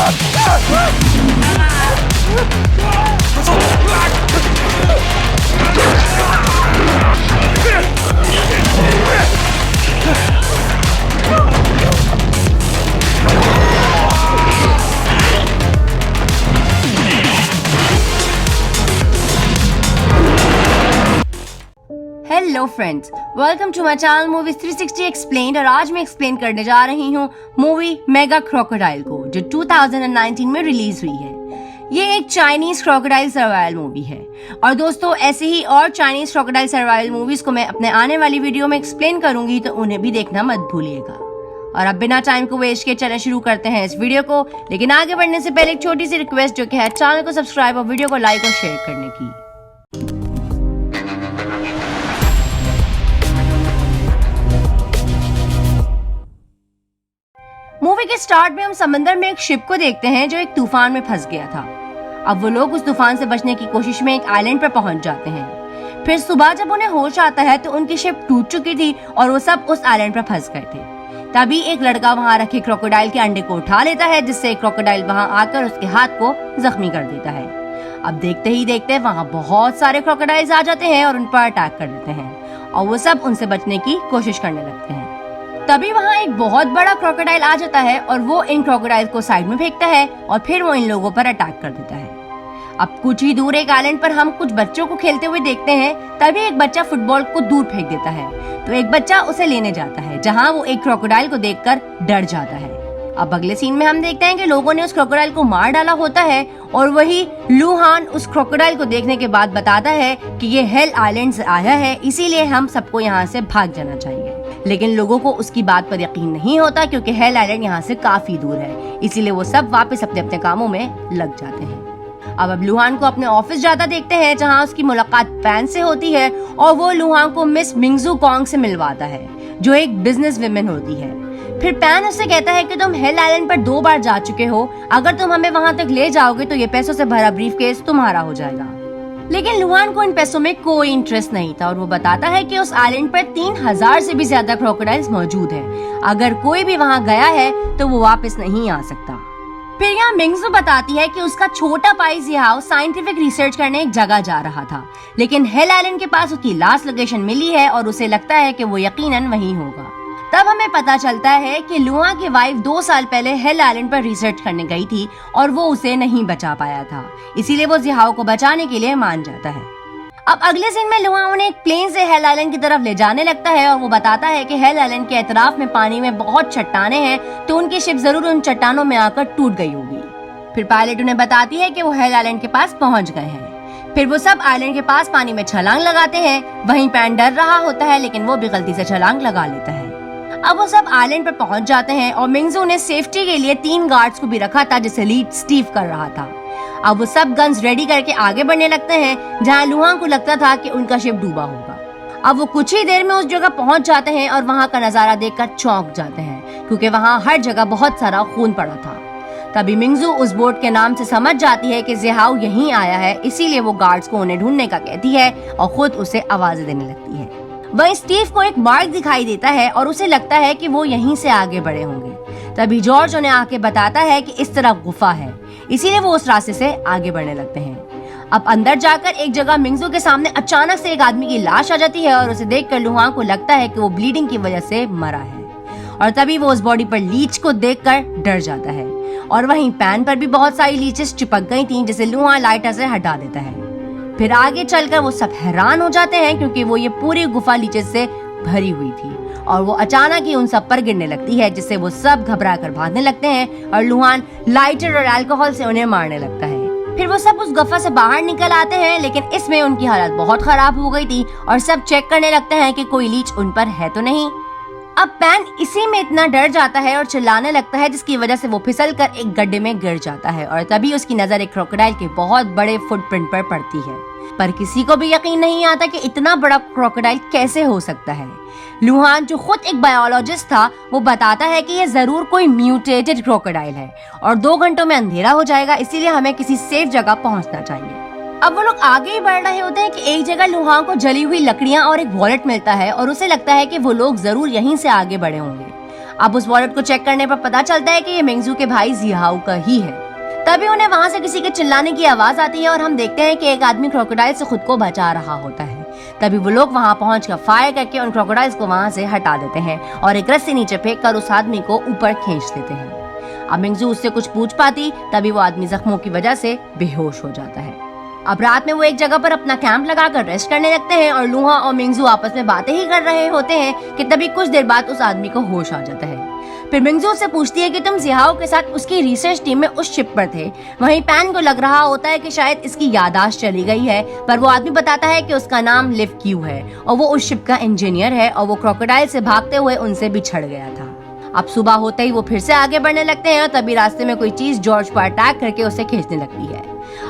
Hello friends, welcome to my channel movies 360 explained. और आज मैं एक्सप्लेन करने जा रही हूँ मूवी मेगा क्रोकोडाइल को, जो 2019 में रिलीज हुई है। ये एक चाइनीज क्रोकोडाइल सर्वाइवल मूवी है। और दोस्तों, ऐसे ही और चाइनीज क्रोकोडाइल सर्वाइवल मूवीज को मैं अपने आने वाली वीडियो में एक्सप्लेन करूंगी, तो उन्हें भी देखना मत भूलिएगा। और अब बिना टाइम को वेस्ट किए चले शुरू करते हैं इस वीडियो को। लेकिन आगे बढ़ने से पहले एक छोटी सी रिक्वेस्ट, जो कि है चैनल को सब्सक्राइब और वीडियो को लाइक और शेयर करने की। मूवी के स्टार्ट में हम समंदर में एक शिप को देखते हैं जो एक तूफान में फंस गया था। अब वो लोग उस तूफान से बचने की कोशिश में एक आइलैंड पर पहुंच जाते हैं। फिर सुबह जब उन्हें होश आता है तो उनकी शिप टूट चुकी थी और वो सब उस आइलैंड पर फंस गए थे। तभी एक लड़का वहां रखे क्रोकोडाइल के अंडे को उठा लेता है, जिससे क्रोकोडाइल वहां आकर उसके हाथ को जख्मी कर देता है। अब देखते ही देखते वहां बहुत सारे क्रोकोडाइल्स आ जाते हैं और उन पर अटैक कर देते हैं और वो सब उनसे बचने की कोशिश करने लगते हैं। तभी वहाँ एक बहुत बड़ा क्रोकोडाइल आ जाता है और वो इन क्रोकोडाइल को साइड में फेंकता है और फिर वो इन लोगों पर अटैक कर देता है। अब कुछ ही दूर एक आइलैंड पर हम कुछ बच्चों को खेलते हुए देखते हैं। तभी एक बच्चा फुटबॉल को दूर फेंक देता है, तो एक बच्चा उसे लेने जाता है, जहाँ वो एक क्रोकोडाइल को देखकर डर जाता है। अब अगले सीन में हम देखते हैं कि लोगों ने उस क्रोकोडाइल को मार डाला होता है और वही लुहान उस क्रोकोडाइल को देखने के बाद बताता है कि ये हेल आइलैंड से आया है, इसीलिए हम सबको यहाँ से भाग जाना चाहिए। लेकिन लोगों को उसकी बात पर यकीन नहीं होता, क्योंकि हेल आइलैंड यहाँ से काफी दूर है, इसीलिए वो सब वापस अपने अपने कामों में लग जाते हैं। अब लुहान को अपने ऑफिस जाता देखते हैं, जहाँ उसकी मुलाकात पैन से होती है और वो लुहान को मिस मिंगजू कॉन्ग से मिलवाता है, जो एक बिजनेस वुमेन होती है। फिर पैन उससे कहता है कि तुम हेल आइलैंड पर 2 बार जा चुके हो, अगर तुम हमें वहाँ तक ले जाओगे तो ये पैसों से भरा ब्रीफकेस तुम्हारा हो जाएगा। लेकिन लुहान को इन पैसों में कोई इंटरेस्ट नहीं था और वो बताता है कि उस आइलैंड पर 3000 से भी ज्यादा क्रोकोडाइल्स मौजूद हैं। अगर कोई भी वहाँ गया है तो वो वापस नहीं आ सकता। फिर यहाँ मिंगजू बताती है कि उसका छोटा भाई जिहाओ साइंटिफिक रिसर्च करने एक जगह जा रहा था, लेकिन हेल आइलैंड के पास उसकी लास्ट लोकेशन मिली है और उसे लगता है कि वो यकीनन वहीं होगा। तब हमें पता चलता है कि लुआ की वाइफ 2 साल पहले हेल आइलैंड पर रिसर्च करने गई थी और वो उसे नहीं बचा पाया था, इसीलिए वो जिहाओ को बचाने के लिए मान जाता है। अब अगले सीन में लुआ उन्हें एक प्लेन से हेल आइलैंड की तरफ ले जाने लगता है और वो बताता है कि हेल आइलैंड के एतराफ में पानी में बहुत चट्टानें हैं, तो उनकी शिप जरूर उन चट्टानों में आकर टूट गई होगी। फिर पायलट उन्हें बताती है कि वो हेल आइलैंड के पास पहुंच गए हैं। फिर वो सब आइलैंड के पास पानी में छलांग लगाते हैं। वहीं पैन डर रहा होता है, लेकिन वो भी गलती से छलांग लगा लेता है। अब वो सब आइलैंड पर पहुंच जाते हैं और मिंगजू ने सेफ्टी के लिए 3 गार्ड्स को भी रखा था, जिसे लीड स्टीव कर रहा था। अब वो सब गन्स रेडी करके आगे बढ़ने लगते हैं, जहाँ लुहान को लगता था कि उनका शिप डूबा होगा। अब वो कुछ ही देर में उस जगह पहुंच जाते हैं और वहाँ का नजारा देखकर चौंक जाते हैं, क्योंकि वहाँ हर जगह बहुत सारा खून पड़ा था। तभी मिंगजू उस बोट के नाम से समझ जाती है कि जिहाओ यहीं आया है, इसीलिए वो गार्ड्स को उन्हें ढूंढने का कहती है और खुद उसे आवाजें देने लगती है। वहीं स्टीव को एक मार्क दिखाई देता है और उसे लगता है कि वो यहीं से आगे बढ़े होंगे। तभी जॉर्ज उन्हें आके बताता है कि इस तरफ गुफा है, इसीलिए वो उस रास्ते से आगे बढ़ने लगते हैं। अब अंदर जाकर एक जगह मिंगजू के सामने अचानक से एक आदमी की लाश आ जाती है और उसे देखकर लुहान को लगता है कि वो ब्लीडिंग की वजह से मरा है। और तभी वो उस बॉडी पर लीच को देखकर डर जाता है। और वहीं पैन पर भी बहुत सारी लीचेस चिपक गई थीं, जिसे लुहान लाइटर से हटा देता है। फिर आगे चलकर वो सब हैरान हो जाते हैं, क्योंकि वो ये पूरी गुफा लीचेस से भरी हुई थी और वो अचानक ही उन सब पर गिरने लगती है, जिससे वो सब घबरा कर भागने लगते हैं और लुहान लाइटर और अल्कोहल से उन्हें मारने लगता है। फिर वो सब उस गुफा से बाहर निकल आते हैं, लेकिन इसमें उनकी हालत बहुत खराब हो गई थी और सब चेक करने लगते हैं कि कोई लीच उन पर है तो नहीं। अब पैन इसी में इतना डर जाता है और चिल्लाने लगता है, जिसकी वजह से वो फिसल कर एक गड्ढे में गिर जाता है और तभी उसकी नजर एक क्रोकोडाइल के बहुत बड़े फुटप्रिंट पर पड़ती है। पर किसी को भी यकीन नहीं आता कि इतना बड़ा क्रोकोडाइल कैसे हो सकता है। लुहान, जो खुद एक बायोलॉजिस्ट था, वो बताता है कि ये जरूर कोई म्यूटेटेड क्रोकोडाइल है और 2 घंटों में अंधेरा हो जाएगा, इसीलिए हमें किसी सेफ जगह पहुंचना चाहिए। अब वो लोग आगे ही बढ़ रहे होते हैं कि एक जगह लुहान को जली हुई लकड़ियां और एक वॉलेट मिलता है और उसे लगता है कि वो लोग जरूर यहीं से आगे बढ़े होंगे। अब उस वॉलेट को चेक करने पर पता चलता है कि ये मिंगजू के भाई जिहाओ का ही है। तभी उन्हें वहां से किसी के चिल्लाने की आवाज आती है और हम देखते हैं कि एक आदमी क्रोकोडाइल से खुद को बचा रहा होता है। तभी वो लोग वहां पहुंचकर फायर करके उन क्रोकोडाइल्स को वहां से हटा देते हैं और एक रस्सी नीचे फेंक कर उस आदमी को ऊपर खींच देते हैं। अब मिंगजू उससे कुछ पूछ पाती तभी वो आदमी जख्मों की वजह से बेहोश हो जाता है। अब रात में वो एक जगह पर अपना कैंप लगाकर रेस्ट करने लगते हैं और लूहा और मिंगजू आपस में बातें ही कर रहे होते हैं कि तभी कुछ देर बाद उस आदमी को होश आ जाता है। फिर मिंगजू से पूछती है कि तुम जिहाओ के साथ उसकी रिसर्च टीम में उस शिप पर थे। वहीं पैन को लग रहा होता है कि शायद इसकी याददाश्त चली गई है, पर वो आदमी बताता है कि उसका नाम लिव क्यू है और वो उस शिप का इंजीनियर है और वो क्रोकोडाइल से भागते हुए उनसे बिछड़ गया था। अब सुबह होते ही वो फिर से आगे बढ़ने लगते हैं और तभी रास्ते में कोई चीज जॉर्ज पर अटैक करके उसे खींचने लगती है।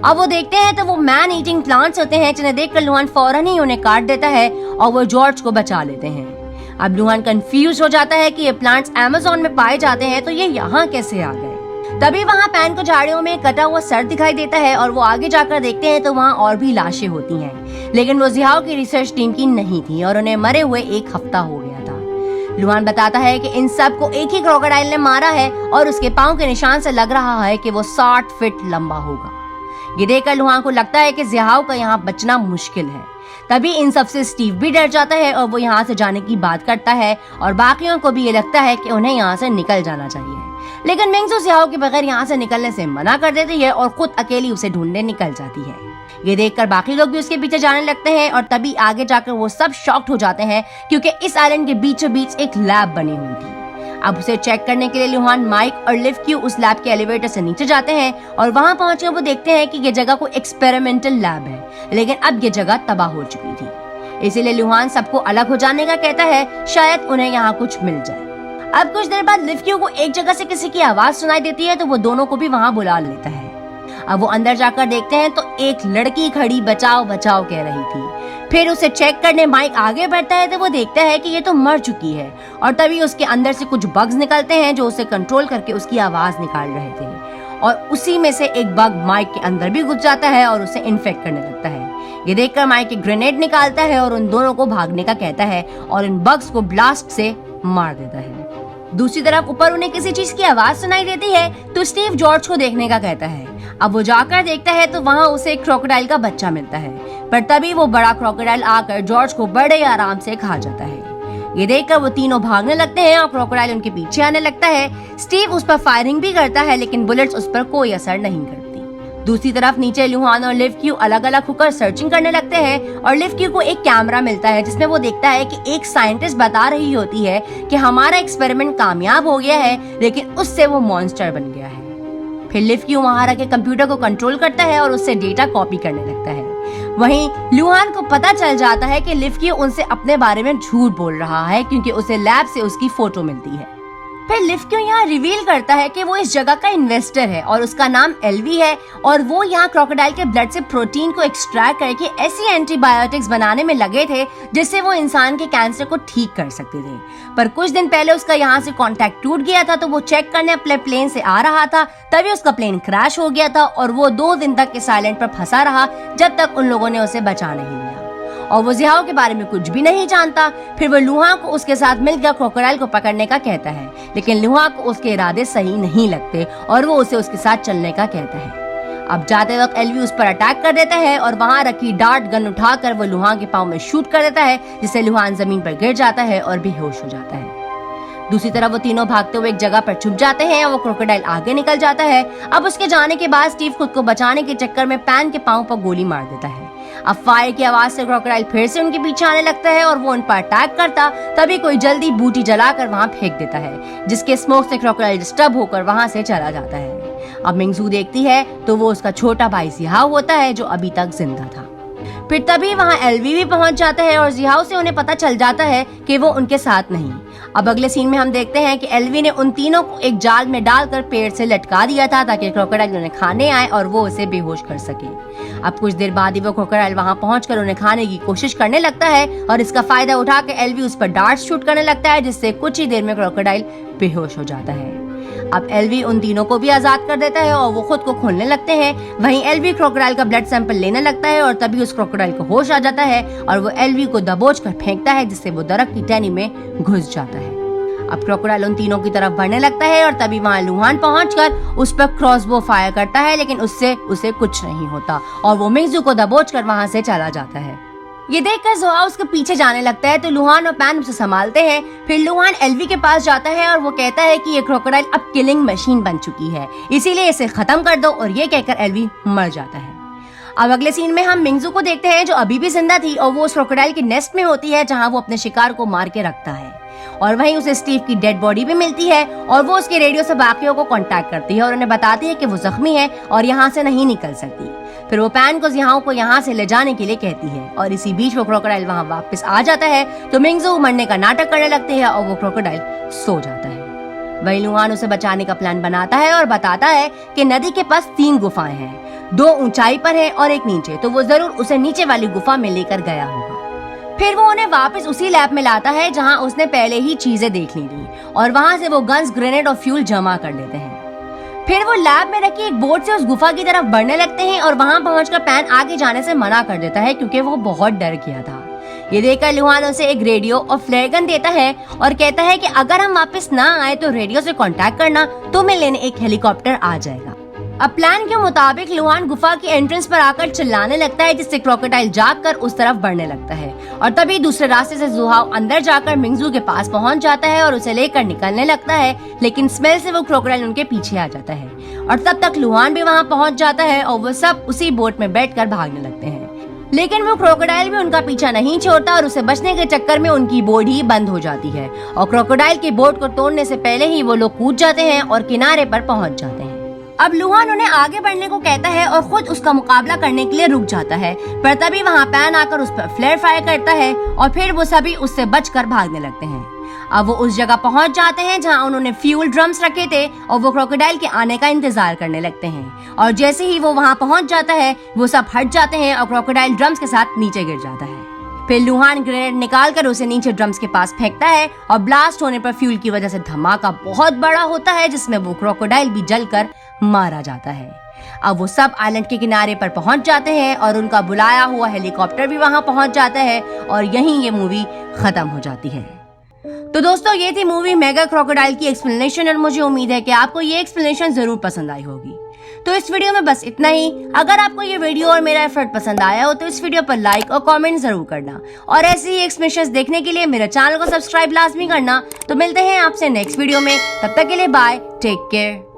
अब वो देखते हैं तो वो मैन ईटिंग प्लांट्स होते हैं, जिन्हें देखकर लुहान फौरन ही उन्हें काट देता है और वो जॉर्ज को बचा लेते हैं। अब लुहान कंफ्यूज हो जाता है कि ये प्लांट्स अमेज़न में पाए जाते हैं तो ये यहाँ कैसे आ गए। तभी वहाँ पैन को झाड़ियों में कटा हुआ सर दिखाई देता है और वो आगे जाकर देखते हैं तो वहाँ और भी लाशें होती हैं, लेकिन वो जिहाओ की रिसर्च टीम की नहीं थी और उन्हें मरे हुए एक हफ्ता हो गया था। लुहान बताता है कि इन सब को एक ही क्रोकोडाइल ने मारा है और उसके पाँव के निशान से लग रहा है कि वो 60 फीट लंबा होगा। ये देखकर लुहान को लगता है कि जिहाओ का यहाँ बचना मुश्किल है। तभी इन सब से स्टीव भी डर जाता है और वो यहाँ से जाने की बात करता है और बाकियों को भी ये लगता है कि उन्हें यहाँ से निकल जाना चाहिए, लेकिन मिंगजू जिहाओ के बगैर यहाँ से निकलने से मना कर देती है और खुद अकेली उसे ढूंढने निकल जाती है। ये देखकर बाकी लोग भी उसके पीछे जाने लगते हैं और तभी आगे जाकर वो सब शॉक्ड हो जाते हैं क्योंकि इस आइलैंड के बीचों बीच एक लैब बनी हुई थी। अब उसे चेक करने के लिए लुहान, माइक और लिव क्यू उस लैब के एलिवेटर से नीचे जाते हैं और वहां पहुंचकर वो देखते हैं कि ये जगह कोई एक्सपेरिमेंटल लैब है, लेकिन अब ये जगह तबाह हो चुकी थी। इसीलिए लुहान सबको अलग हो जाने का कहता है, शायद उन्हें यहाँ कुछ मिल जाए। अब कुछ देर बाद लिव क्यू को एक जगह से किसी की आवाज सुनाई देती है तो वो दोनों को भी वहाँ बुला लेता है। अब वो अंदर जाकर देखते हैं तो एक लड़की खड़ी बचाओ बचाओ कह रही थी। फिर उसे चेक करने माइक आगे बढ़ता है तो वो देखता है कि ये तो मर चुकी है और तभी उसके अंदर से कुछ बग्स निकलते हैं जो उसे कंट्रोल करके उसकी आवाज निकाल रहे थे और उसी में से एक बग माइक के अंदर भी घुस जाता है और उसे इन्फेक्ट करने लगता है। ये देखकर माइक एक ग्रेनेड निकालता है और उन दोनों को भागने का कहता है और इन बग्स को ब्लास्ट से मार देता है। दूसरी तरफ ऊपर उन्हें किसी चीज की आवाज सुनाई देती है तो स्टीव जॉर्ज को देखने का कहता है। अब वो जाकर देखता है तो वहाँ उसे एक क्रोकोडाइल का बच्चा मिलता है, पर तभी वो बड़ा क्रोकोडाइल आकर जॉर्ज को बड़े आराम से खा जाता है। ये देखकर वो तीनों भागने लगते हैं और क्रोकोडाइल उनके पीछे आने लगता है। स्टीव उस पर फायरिंग भी करता है, लेकिन बुलेट्स उस पर कोई असर नहीं करती। दूसरी तरफ नीचे लुहान और लिव क्यू अलग अलग होकर सर्चिंग करने लगते हैं और लिव क्यू को एक कैमरा मिलता है जिसमें वो देखता है कि एक साइंटिस्ट बता रही होती है कि हमारा एक्सपेरिमेंट कामयाब हो गया है, लेकिन उससे वो मॉन्स्टर बन गया है। फिर लिव क्यू वहां रखे कंप्यूटर को कंट्रोल करता है और उससे डेटा कॉपी करने लगता है। वहीं लुहान को पता चल जाता है कि लिव क्यू उनसे अपने बारे में झूठ बोल रहा है क्योंकि उसे लैब से उसकी फोटो मिलती है। फिर लिव क्यू यहाँ रिवील करता है कि वो इस जगह का इन्वेस्टर है और उसका नाम एलवी है और वो यहाँ क्रोकोडाइल के ब्लड से प्रोटीन को एक्सट्रैक्ट करके ऐसी एंटीबायोटिक्स बनाने में लगे थे जिससे वो इंसान के कैंसर को ठीक कर सकते थे। पर कुछ दिन पहले उसका यहाँ से कांटेक्ट टूट गया था तो वो चेक करने अपने प्लेन से आ रहा था, तभी उसका प्लेन क्रैश हो गया था और वो 2 दिन तक इस आइलैंड पर फंसा रहा जब तक उन लोगों ने उसे बचा नहीं लिया और वो जिहाओ के बारे में कुछ भी नहीं जानता। फिर वो लुहा को उसके साथ मिलकर क्रोकोडाइल को पकड़ने का कहता है, लेकिन लुहा को उसके इरादे सही नहीं लगते और वो उसे उसके साथ चलने का कहता है। अब जाते वक्त एलवी उस पर अटैक कर देता है और वहां रखी डार्ट गन उठाकर वो लुहा के पाँव में शूट कर देता है, जिससे लुहान जमीन पर गिर जाता है और बेहोश हो जाता है। दूसरी तरफ वो तीनों भागते हुए एक जगह पर छुप जाते हैं और वो क्रोकोडाइल आगे निकल जाता है। अब उसके जाने के बाद स्टीव खुद को बचाने के चक्कर में पैन के पाँव पर गोली मार देता है। अब फायर की आवाज से क्रोकोडाइल फिर से उनके पीछे आने लगता है और वो उन पर अटैक करता, तभी कोई जल्दी बूटी जलाकर वहां फेंक देता है, जिसके स्मोक से क्रोकोडाइल डिस्टर्ब होकर वहां से चला जाता है। अब मिंगजू देखती है तो वो उसका छोटा भाई जिहाओ होता है जो अभी तक जिंदा था। फिर तभी वहाँ एलवी भी पहुंच जाता है और जिहाओ से उन्हें पता चल जाता है कि वो उनके साथ नहीं। अब अगले सीन में हम देखते हैं कि एलवी ने उन तीनों को एक जाल में डालकर पेड़ से लटका दिया था ताकि क्रोकोडाइल उन्हें खाने आए और वो उसे बेहोश कर सके। अब कुछ देर बाद ही वो क्रोकोडाइल वहां पहुंचकर उन्हें खाने की कोशिश करने लगता है और इसका फायदा उठाकर एलवी उस पर डार्ट शूट करने लगता है, जिससे कुछ ही देर में क्रोकोडाइल बेहोश हो जाता है। अब एलवी उन तीनों को भी आजाद कर देता है और वो खुद को खोलने लगते हैं। वहीं एलवी क्रोकोडाइल का ब्लड सैंपल लेने लगता है और तभी उस क्रोकोडाइल को होश आ जाता है और वो एलवी को दबोच कर फेंकता है, जिससे वो दरख्त की टहनी में घुस जाता है। अब क्रोकोडाइल उन तीनों की तरफ बढ़ने लगता है और तभी वहाँ लुहान पहुंचकर उस पर क्रॉसबो फायर करता है, लेकिन उससे उसे कुछ नहीं होता और वो मिंगजू को दबोचकर वहाँ से चला जाता है। ये देखकर जोआ उसके पीछे जाने लगता है तो लुहान और पैन उसे संभालते हैं। फिर लुहान एल्वी के पास जाता है और वो कहता है कि ये क्रोकोडाइल अब किलिंग मशीन बन चुकी है, इसीलिए इसे खत्म कर दो, और ये कहकर एल्वी मर जाता है। अब अगले सीन में हम मिंगजू को देखते हैं जो अभी भी जिंदा थी और वो उस क्रोकोडाइल के नेस्ट में होती है जहाँ वो अपने शिकार को मार के रखता है, और वहीं उसे स्टीव की डेड बॉडी भी मिलती है और वो उसके रेडियो से बाकियों को कांटेक्ट करती है और उन्हें बताती है कि वो जख्मी है और यहाँ से नहीं निकल सकती। फिर वो पैन को जिहाओ को यहाँ से ले जाने के लिए कहती है और इसी बीच वो क्रोकोडाइल वहाँ वापस आ जाता है तो मिंगजू मरने का नाटक करने लगती है और वो क्रोकोडाइल सो जाता है। वही लुहान उसे बचाने का प्लान बनाता है और बताता है कि नदी के पास 3 गुफाएं हैं, 2 ऊंचाई पर है और एक नीचे, तो वो जरूर उसे नीचे वाली गुफा में लेकर गया होगा। फिर वो उन्हें वापस उसी लैब में लाता है जहाँ उसने पहले ही चीजें देख ली थी और वहाँ से वो गन्स, ग्रेनेड और फ्यूल जमा कर लेते हैं। फिर वो लैब में रखी एक बोट से उस गुफा की तरफ बढ़ने लगते हैं और वहाँ पहुंचकर पैन आगे जाने से मना कर देता है क्योंकि वो बहुत डर गया था। ये देखकर लुहान उसे एक रेडियो और फ्लेयर गन देता है और कहता है कि अगर हम वापस ना आए तो रेडियो से कांटेक्ट करना, तो मैं लेने एक हेलीकॉप्टर आ जाएगा। अब प्लान के मुताबिक लुहान गुफा की एंट्रेंस पर आकर चिल्लाने लगता है जिससे क्रोकोडाइल जागकर उस तरफ बढ़ने लगता है और तभी दूसरे रास्ते से जुहाव अंदर जाकर मिंगजू के पास पहुंच जाता है और उसे लेकर निकलने लगता है, लेकिन स्मेल से वो क्रोकोडाइल उनके पीछे आ जाता है और तब तक लुहान भी वहां पहुंच जाता है और वो सब उसी बोट में बैठकर भागने लगते हैं। लेकिन वो क्रोकोडाइल भी उनका पीछा नहीं छोड़ता और उसे बचने के चक्कर में उनकी बोट ही बंद हो जाती है और क्रोकोडाइल की बोट को तोड़ने से पहले ही वो लोग कूद जाते हैं और किनारे पर पहुंच जाते हैं। अब लुहान उन्हें आगे बढ़ने को कहता है और खुद उसका मुकाबला करने के लिए रुक जाता है, पर तभी वहाँ पैन आकर उस पर फ्लेयर फायर करता है और फिर वो सभी उससे बचकर भागने लगते हैं। अब वो उस जगह पहुंच जाते हैं जहां उन्होंने फ्यूल ड्रम्स रखे थे और वो क्रोकोडाइल के आने का इंतजार करने लगते हैं और जैसे ही वो वहां पहुंच जाता है वो सब हट जाते हैं और क्रोकोडाइल ड्रम्स के साथ नीचे गिर जाता है। फिर लुहान ग्रेनेड निकालकर उसे नीचे ड्रम्स के पास फेंकता है और ब्लास्ट होने पर फ्यूल की वजह से धमाका बहुत बड़ा होता है जिसमें वो क्रोकोडाइल भी जलकर मारा जाता है। अब वो सब आइलैंड के किनारे पर पहुंच जाते हैं और उनका बुलाया हुआ हेलीकॉप्टर भी वहां पहुंच जाता है और यहीं ये मूवी खत्म हो जाती है। तो दोस्तों ये थी मूवी मेगा क्रोकोडाइल की एक्सप्लेनेशन और मुझे उम्मीद है कि आपको ये एक्सप्लेनेशन जरूर पसंद आई होगी। तो इस वीडियो में बस इतना ही। अगर आपको ये वीडियो और मेरा एफर्ट पसंद आया हो तो इस वीडियो पर लाइक और कमेंट जरूर करना और ऐसे ही एक्सप्लेनेशंस देखने के लिए मेरे चैनल को सब्सक्राइब लाजमी करना। तो मिलते हैं आपसे नेक्स्ट वीडियो में, तब तक के लिए बाय, टेक केयर।